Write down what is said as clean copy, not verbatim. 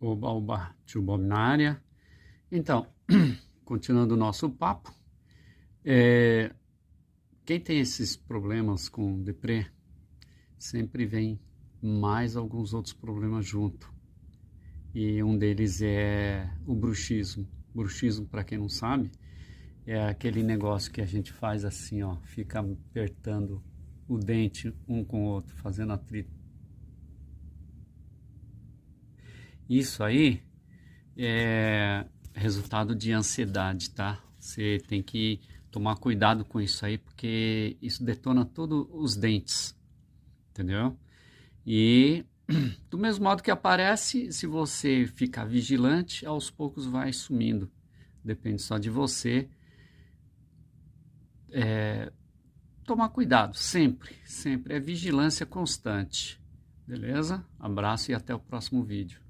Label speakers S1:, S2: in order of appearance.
S1: Oba, oba, tio Bob na área. Então, continuando o nosso papo, quem tem esses problemas com deprê, sempre vem mais alguns outros problemas junto. E um deles é o bruxismo. Bruxismo, para quem não sabe, é aquele negócio que a gente faz assim, ó, fica apertando o dente um com o outro, fazendo atrito. Isso aí é resultado de ansiedade, tá? Você tem que tomar cuidado com isso aí, porque isso detona todos os dentes, entendeu? E do mesmo modo que aparece, se você ficar vigilante, aos poucos vai sumindo. Depende só de você. Tomar cuidado, sempre, sempre. É vigilância constante. Beleza? Abraço e até o próximo vídeo.